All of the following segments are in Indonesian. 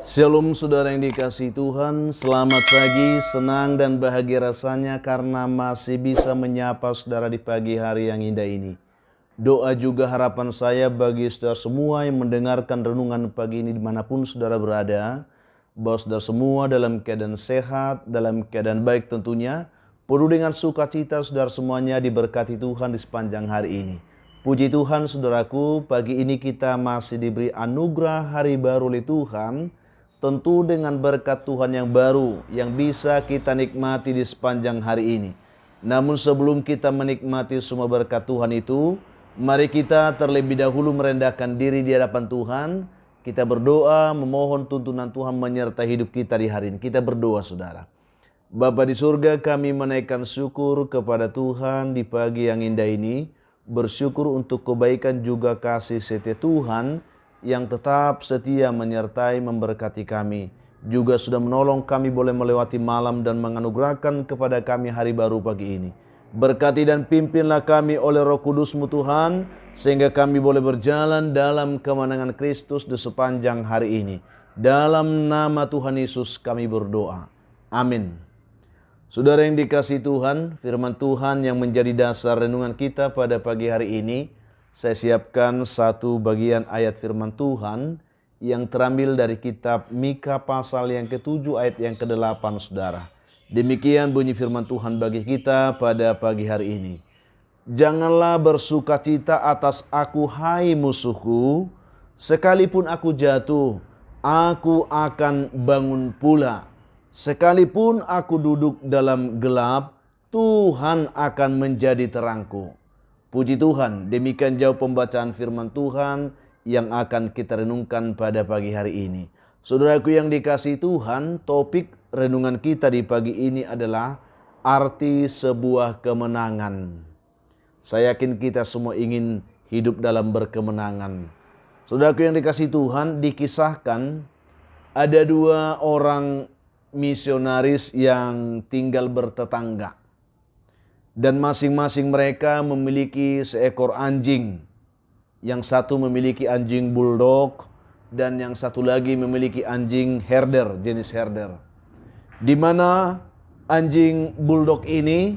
Shalom saudara yang dikasihi Tuhan, selamat pagi, senang dan bahagia rasanya karena masih bisa menyapa saudara di pagi hari yang indah ini. Doa juga harapan saya bagi saudara semua yang mendengarkan renungan pagi ini dimanapun saudara berada, bahwa saudara semua dalam keadaan sehat, dalam keadaan baik tentunya, penuh dengan sukacita saudara semuanya diberkati Tuhan di sepanjang hari ini. Puji Tuhan saudaraku, pagi ini kita masih diberi anugerah hari baru oleh Tuhan, tentu dengan berkat Tuhan yang baru yang bisa kita nikmati di sepanjang hari ini. Namun sebelum kita menikmati semua berkat Tuhan itu, mari kita terlebih dahulu merendahkan diri di hadapan Tuhan. Kita berdoa memohon tuntunan Tuhan menyertai hidup kita di hari ini. Kita berdoa saudara. Bapa di surga, kami menaikkan syukur kepada Tuhan di pagi yang indah ini. Bersyukur untuk kebaikan juga kasih setia Tuhan yang tetap setia menyertai memberkati kami. Juga sudah menolong kami boleh melewati malam dan menganugerahkan kepada kami hari baru pagi ini. Berkati dan pimpinlah kami oleh Roh Kudus-Mu Tuhan, sehingga kami boleh berjalan dalam kemenangan Kristus di sepanjang hari ini. Dalam nama Tuhan Yesus kami berdoa. Amin. Saudara yang dikasihi Tuhan, firman Tuhan yang menjadi dasar renungan kita pada pagi hari ini, saya siapkan satu bagian ayat firman Tuhan yang terambil dari kitab Mika pasal yang ke-7 ayat yang ke-8 saudara. Demikian bunyi firman Tuhan bagi kita pada pagi hari ini. Janganlah bersukacita atas aku hai musuhku, sekalipun aku jatuh, aku akan bangun pula. Sekalipun aku duduk dalam gelap, Tuhan akan menjadi terangku. Puji Tuhan, demikian jauh pembacaan firman Tuhan yang akan kita renungkan pada pagi hari ini. Saudaraku yang dikasihi Tuhan, topik renungan kita di pagi ini adalah arti sebuah kemenangan. Saya yakin kita semua ingin hidup dalam berkemenangan. Saudaraku yang dikasihi Tuhan, dikisahkan ada dua orang misionaris yang tinggal bertetangga. Dan masing-masing mereka memiliki seekor anjing. Yang satu memiliki anjing bulldog dan yang satu lagi memiliki anjing herder, jenis herder. Di mana anjing bulldog ini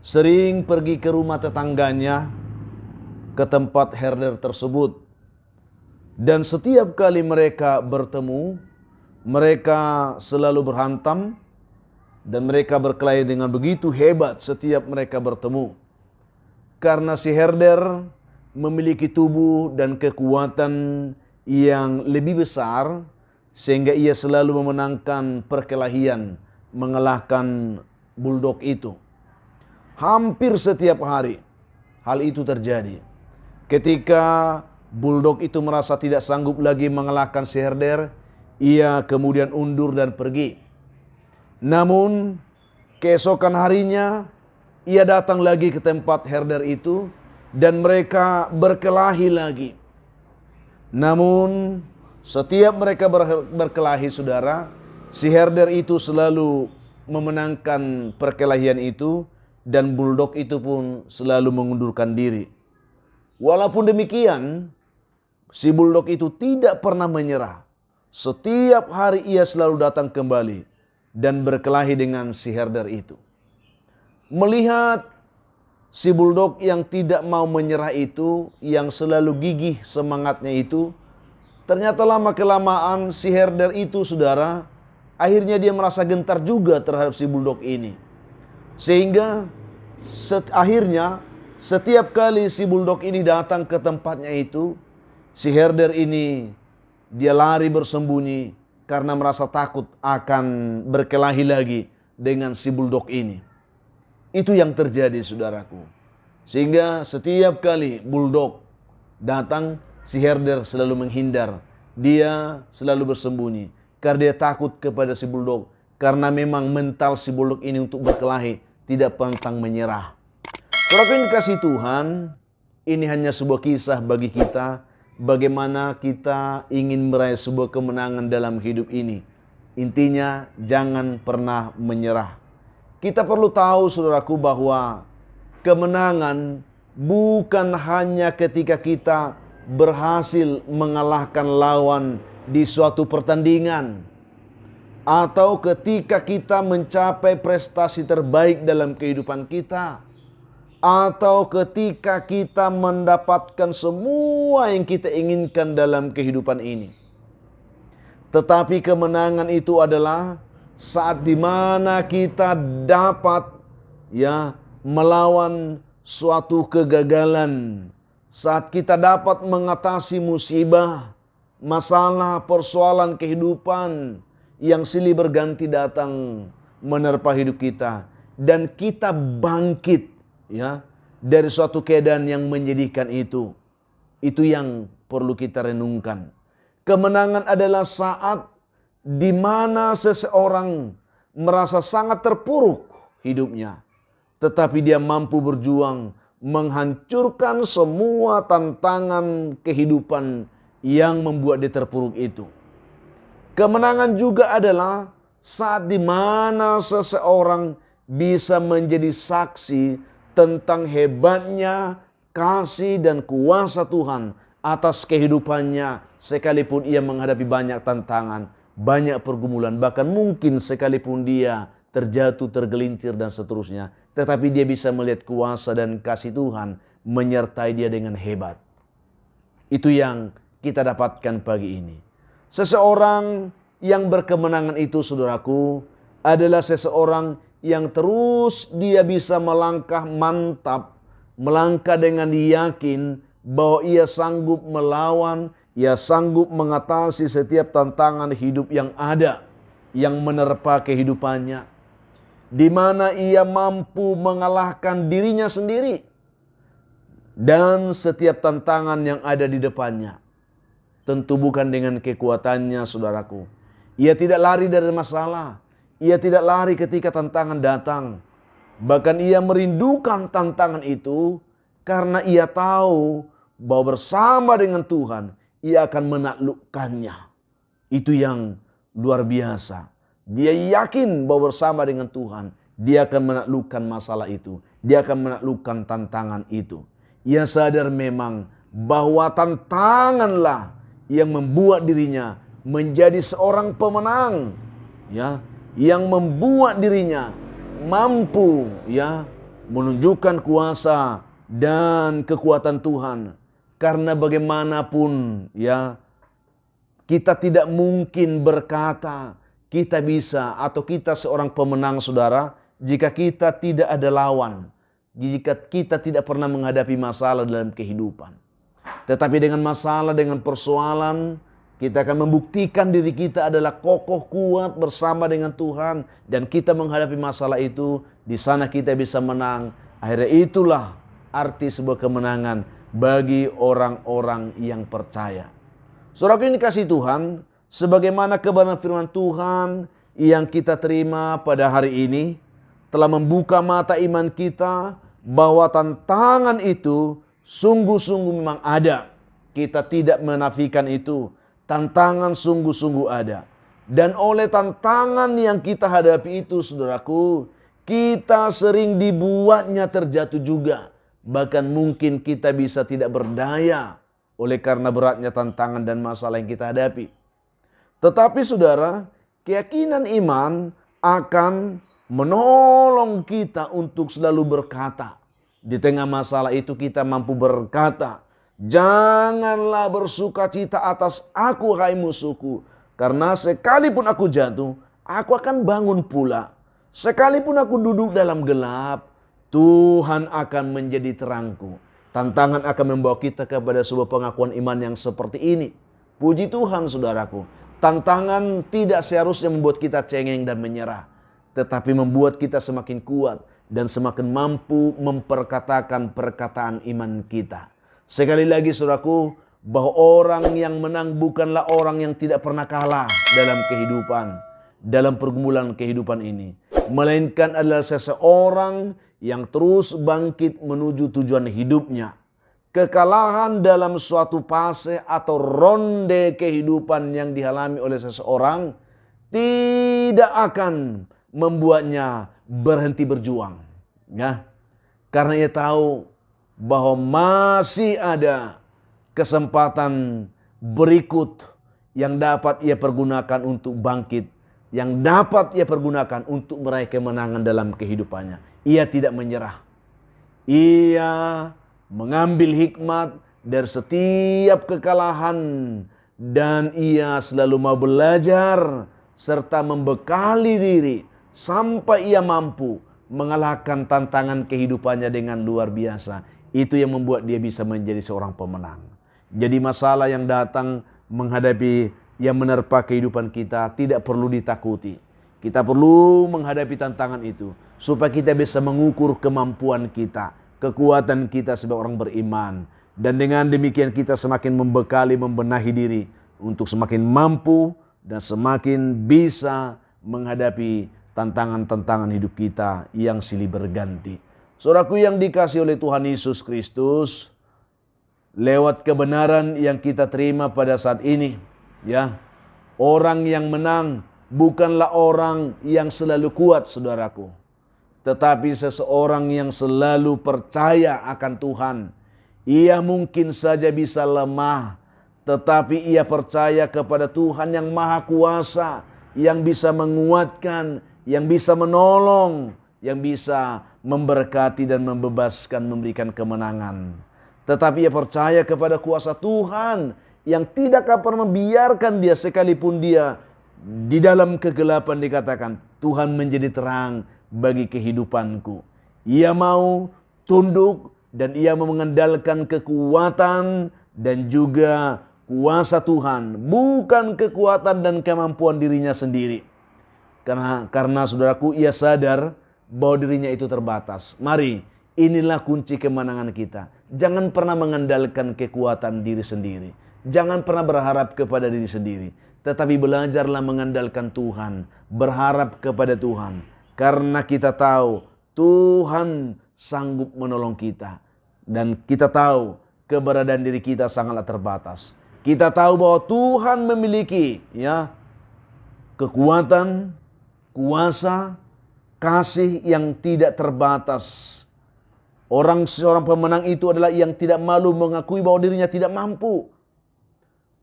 sering pergi ke rumah tetangganya, ke tempat herder tersebut. Dan setiap kali mereka bertemu, mereka selalu berhantam dan mereka berkelahi dengan begitu hebat setiap mereka bertemu. Karena si herder memiliki tubuh dan kekuatan yang lebih besar, sehingga ia selalu memenangkan perkelahian, mengalahkan bulldog itu. Hampir setiap hari hal itu terjadi. Ketika bulldog itu merasa tidak sanggup lagi mengalahkan si herder, ia kemudian undur dan pergi. Namun keesokan harinya ia datang lagi ke tempat herder itu dan mereka berkelahi lagi. Namun setiap mereka berkelahi saudara, si herder itu selalu memenangkan perkelahian itu dan bulldog itu pun selalu mengundurkan diri. Walaupun demikian, si bulldog itu tidak pernah menyerah. Setiap hari ia selalu datang kembali dan berkelahi dengan si herder itu. Melihat si bulldog yang tidak mau menyerah itu, yang selalu gigih semangatnya itu, ternyata lama-kelamaan si herder itu saudara, akhirnya dia merasa gentar juga terhadap si bulldog ini. Sehingga akhirnya setiap kali si bulldog ini datang ke tempatnya itu, si herder ini dia lari bersembunyi karena merasa takut akan berkelahi lagi dengan si bulldog ini. Itu yang terjadi saudaraku. Sehingga setiap kali bulldog datang, si herder selalu menghindar. Dia selalu bersembunyi karena dia takut kepada si bulldog. Karena memang mental si bulldog ini untuk berkelahi tidak pantang menyerah. Saudaraku yang dikasihi Tuhan, ini hanya sebuah kisah bagi kita. Bagaimana kita ingin meraih sebuah kemenangan dalam hidup ini. Intinya jangan pernah menyerah. Kita perlu tahu saudaraku bahwa kemenangan bukan hanya ketika kita berhasil mengalahkan lawan di suatu pertandingan, atau ketika kita mencapai prestasi terbaik dalam kehidupan kita, atau ketika kita mendapatkan semua yang kita inginkan dalam kehidupan ini. Tetapi kemenangan itu adalah saat dimana kita dapat melawan suatu kegagalan, saat kita dapat mengatasi musibah, masalah, persoalan kehidupan yang silih berganti datang menerpa hidup kita, dan kita bangkit dari suatu keadaan yang menyedihkan itu. Itu yang perlu kita renungkan. Kemenangan adalah saat di mana seseorang merasa sangat terpuruk hidupnya, tetapi dia mampu berjuang menghancurkan semua tantangan kehidupan yang membuat dia terpuruk itu. Kemenangan juga adalah saat di mana seseorang bisa menjadi saksi tentang hebatnya kasih dan kuasa Tuhan atas kehidupannya, sekalipun ia menghadapi banyak tantangan, banyak pergumulan, bahkan mungkin sekalipun dia terjatuh, tergelincir dan seterusnya, tetapi dia bisa melihat kuasa dan kasih Tuhan menyertai dia dengan hebat. Itu yang kita dapatkan pagi ini. Seseorang yang berkemenangan itu, saudaraku, adalah seseorang yang terus dia bisa melangkah mantap, melangkah dengan yakin bahwa ia sanggup melawan, ia sanggup mengatasi setiap tantangan hidup yang ada, yang menerpa kehidupannya, di mana ia mampu mengalahkan dirinya sendiri dan setiap tantangan yang ada di depannya. Tentu bukan dengan kekuatannya, saudaraku. Ia tidak lari dari masalah, ia tidak lari ketika tantangan datang. Bahkan ia merindukan tantangan itu karena ia tahu bahwa bersama dengan Tuhan ia akan menaklukkannya. Itu yang luar biasa. Dia yakin bahwa bersama dengan Tuhan dia akan menaklukkan masalah itu. Dia akan menaklukkan tantangan itu. Ia sadar memang bahwa tantanganlah yang membuat dirinya menjadi seorang pemenang, yang membuat dirinya mampu menunjukkan kuasa dan kekuatan Tuhan. Karena bagaimanapun kita tidak mungkin berkata kita bisa atau kita seorang pemenang, saudara, jika kita tidak ada lawan, jika kita tidak pernah menghadapi masalah dalam kehidupan. Tetapi dengan masalah, dengan persoalan, kita akan membuktikan diri kita adalah kokoh kuat bersama dengan Tuhan, dan kita menghadapi masalah itu, di sana kita bisa menang. Akhirnya itulah arti sebuah kemenangan bagi orang-orang yang percaya. Saudaraku ini kasih Tuhan, sebagaimana kebenaran firman Tuhan yang kita terima pada hari ini telah membuka mata iman kita bahwa tantangan itu sungguh-sungguh memang ada. Kita tidak menafikan itu. Tantangan sungguh-sungguh ada. Dan oleh tantangan yang kita hadapi itu, saudaraku, kita sering dibuatnya terjatuh juga. Bahkan mungkin kita bisa tidak berdaya oleh karena beratnya tantangan dan masalah yang kita hadapi. Tetapi saudara, keyakinan iman akan menolong kita untuk selalu berkata. Di tengah masalah itu kita mampu berkata, janganlah bersuka cita atas aku, hai musuhku. Karena sekalipun aku jatuh, aku akan bangun pula. Sekalipun aku duduk dalam gelap, Tuhan akan menjadi terangku. Tantangan akan membawa kita kepada sebuah pengakuan iman yang seperti ini. Puji Tuhan, saudaraku. Tantangan tidak seharusnya membuat kita cengeng dan menyerah, tetapi membuat kita semakin kuat dan semakin mampu memperkatakan perkataan iman kita. Sekali lagi, saudaraku, bahwa orang yang menang bukanlah orang yang tidak pernah kalah dalam kehidupan, dalam pergumulan kehidupan ini, melainkan adalah seseorang yang terus bangkit menuju tujuan hidupnya. Kekalahan dalam suatu fase atau ronde kehidupan yang dialami oleh seseorang tidak akan membuatnya berhenti berjuang. Karena ia tahu bahwa masih ada kesempatan berikut yang dapat ia pergunakan untuk bangkit, yang dapat ia pergunakan untuk meraih kemenangan dalam kehidupannya. Ia tidak menyerah. Ia mengambil hikmat dari setiap kekalahan dan ia selalu mau belajar serta membekali diri sampai ia mampu mengalahkan tantangan kehidupannya dengan luar biasa. Itu yang membuat dia bisa menjadi seorang pemenang. Jadi masalah yang datang menghadapi yang menerpa kehidupan kita tidak perlu ditakuti. Kita perlu menghadapi tantangan itu supaya kita bisa mengukur kemampuan kita, kekuatan kita sebagai orang beriman. Dan dengan demikian kita semakin membekali, membenahi diri untuk semakin mampu dan semakin bisa menghadapi tantangan-tantangan hidup kita yang silih berganti. Saudaraku yang dikasihi oleh Tuhan Yesus Kristus, lewat kebenaran yang kita terima pada saat ini, ya, orang yang menang bukanlah orang yang selalu kuat, saudaraku, tetapi seseorang yang selalu percaya akan Tuhan. Ia mungkin saja bisa lemah, tetapi ia percaya kepada Tuhan yang Maha Kuasa, yang bisa menguatkan, yang bisa menolong, yang bisa memberkati dan membebaskan, memberikan kemenangan. Tetapi ia percaya kepada kuasa Tuhan yang tidak akan membiarkan dia, sekalipun dia di dalam kegelapan, dikatakan Tuhan menjadi terang bagi kehidupanku. Ia mau tunduk dan ia mengandalkan kekuatan dan juga kuasa Tuhan, bukan kekuatan dan kemampuan dirinya sendiri. Karena saudaraku, ia sadar bahwa dirinya itu terbatas. Mari, inilah kunci kemenangan kita. Jangan pernah mengandalkan kekuatan diri sendiri. Jangan pernah berharap kepada diri sendiri. Tetapi belajarlah mengandalkan Tuhan. Berharap kepada Tuhan. Karena kita tahu Tuhan sanggup menolong kita. Dan kita tahu keberadaan diri kita sangatlah terbatas. Kita tahu bahwa Tuhan memiliki, ya, kekuatan, kuasa, kasih yang tidak terbatas. Seorang pemenang itu adalah yang tidak malu mengakui bahwa dirinya tidak mampu.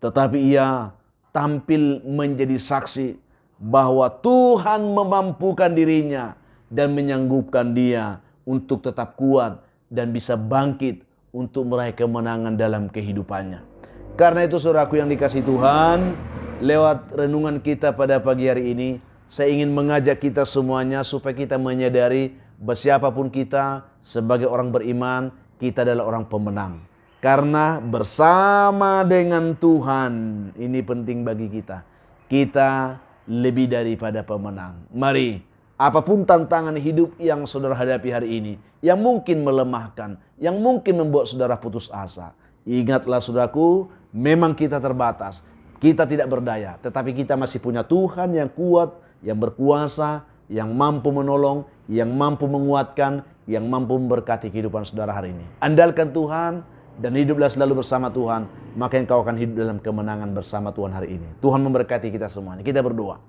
Tetapi ia tampil menjadi saksi bahwa Tuhan memampukan dirinya dan menyanggupkan dia untuk tetap kuat dan bisa bangkit untuk meraih kemenangan dalam kehidupannya. Karena itu saudaraku yang dikasihi Tuhan, lewat renungan kita pada pagi hari ini, saya ingin mengajak kita semuanya supaya kita menyadari bahwa siapapun kita sebagai orang beriman, kita adalah orang pemenang. Karena bersama dengan Tuhan, ini penting bagi kita. Kita lebih daripada pemenang. Mari, apapun tantangan hidup yang saudara hadapi hari ini, yang mungkin melemahkan, yang mungkin membuat saudara putus asa, ingatlah saudaraku, memang kita terbatas, kita tidak berdaya, tetapi kita masih punya Tuhan yang kuat, yang berkuasa, yang mampu menolong, yang mampu menguatkan, yang mampu memberkati kehidupan saudara hari ini. Andalkan Tuhan dan hiduplah selalu bersama Tuhan, maka engkau akan hidup dalam kemenangan bersama Tuhan hari ini. Tuhan memberkati kita semuanya. Kita berdoa.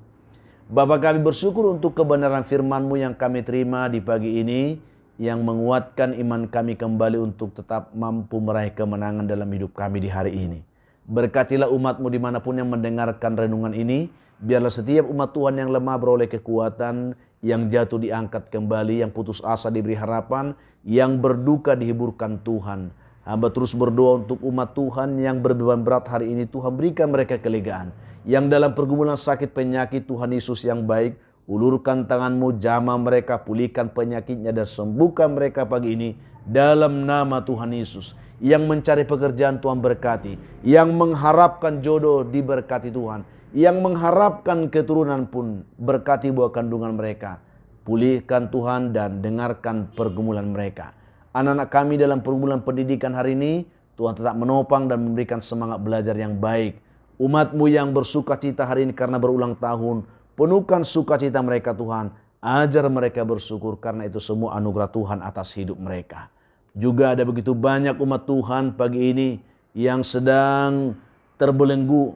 Bapa, kami bersyukur untuk kebenaran firman-Mu yang kami terima di pagi ini, yang menguatkan iman kami kembali untuk tetap mampu meraih kemenangan dalam hidup kami di hari ini. Berkatilah umat-Mu dimanapun yang mendengarkan renungan ini. Biarlah setiap umat Tuhan yang lemah beroleh kekuatan, yang jatuh diangkat kembali, yang putus asa diberi harapan, yang berduka dihiburkan Tuhan. Hamba terus berdoa untuk umat Tuhan yang berbeban berat hari ini. Tuhan berikan mereka kelegaan. Yang dalam pergumulan sakit penyakit, Tuhan Yesus yang baik, ulurkan tangan-Mu, jamah mereka, pulihkan penyakitnya dan sembuhkan mereka pagi ini dalam nama Tuhan Yesus. Yang mencari pekerjaan Tuhan berkati, yang mengharapkan jodoh diberkati Tuhan, yang mengharapkan keturunan pun berkati buah kandungan mereka. Pulihkan Tuhan dan dengarkan pergumulan mereka. Anak-anak kami dalam pergumulan pendidikan hari ini, Tuhan tetap menopang dan memberikan semangat belajar yang baik. Umat-Mu yang bersuka cita hari ini karena berulang tahun, penuhkan sukacita mereka Tuhan. Ajar mereka bersyukur karena itu semua anugerah Tuhan atas hidup mereka. Juga ada begitu banyak umat Tuhan pagi ini yang sedang terbelenggu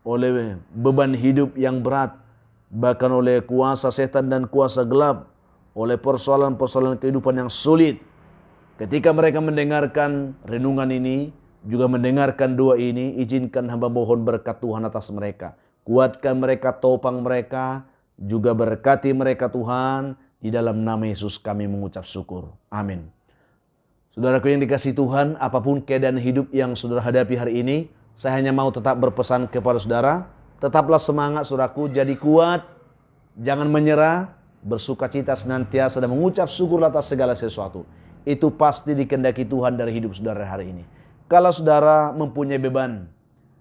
oleh beban hidup yang berat, bahkan oleh kuasa setan dan kuasa gelap, oleh persoalan-persoalan kehidupan yang sulit. Ketika mereka mendengarkan renungan ini, juga mendengarkan doa ini. Izinkan hamba mohon berkat Tuhan atas mereka. Kuatkan mereka, topang mereka, juga berkati mereka Tuhan. Di dalam nama Yesus kami mengucap syukur. Amin. Saudaraku yang dikasihi Tuhan, apapun keadaan hidup yang saudara hadapi hari ini, saya hanya mau tetap berpesan kepada saudara, tetaplah semangat saudaraku, jadi kuat, jangan menyerah, bersukacita senantiasa dan mengucap syukur atas segala sesuatu. Itu pasti dikehendaki Tuhan dari hidup saudara hari ini. Kalau saudara mempunyai beban,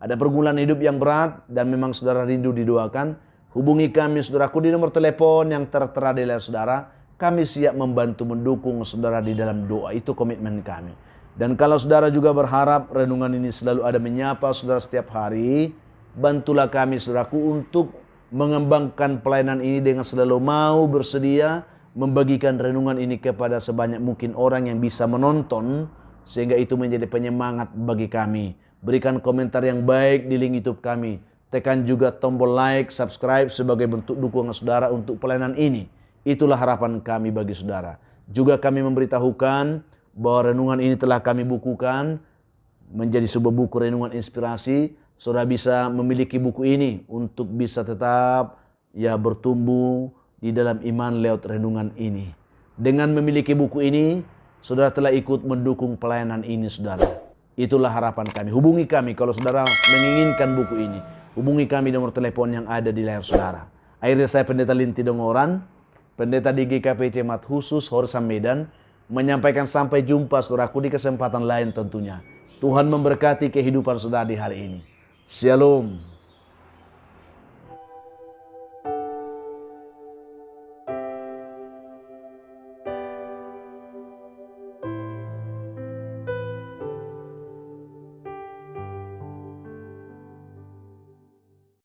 ada pergumulan hidup yang berat dan memang saudara rindu didoakan, hubungi kami saudaraku di nomor telepon yang tertera di layar saudara. Kami siap membantu mendukung saudara di dalam doa. Itu komitmen kami. Dan kalau saudara juga berharap renungan ini selalu ada menyapa saudara setiap hari, bantulah kami saudaraku untuk mengembangkan pelayanan ini dengan selalu mau bersedia membagikan renungan ini kepada sebanyak mungkin orang yang bisa menonton, sehingga itu menjadi penyemangat bagi kami. Berikan komentar yang baik di link YouTube kami. Tekan juga tombol like, subscribe sebagai bentuk dukungan saudara untuk pelayanan ini. Itulah harapan kami bagi saudara. Juga kami memberitahukan bahwa renungan ini telah kami bukukan menjadi sebuah buku renungan inspirasi. Saudara bisa memiliki buku ini untuk bisa tetap bertumbuh di dalam iman lewat renungan ini. Dengan memiliki buku ini, saudara telah ikut mendukung pelayanan ini saudara. Itulah harapan kami. Hubungi kami kalau saudara menginginkan buku ini. Hubungi kami nomor telepon yang ada di layar saudara. Akhirnya saya Pendeta Linti Dongoran, pendeta di GKP Cemat Khusus Horsam Medan, menyampaikan sampai jumpa saudaraku di kesempatan lain tentunya. Tuhan memberkati kehidupan saudara di hari ini. Shalom.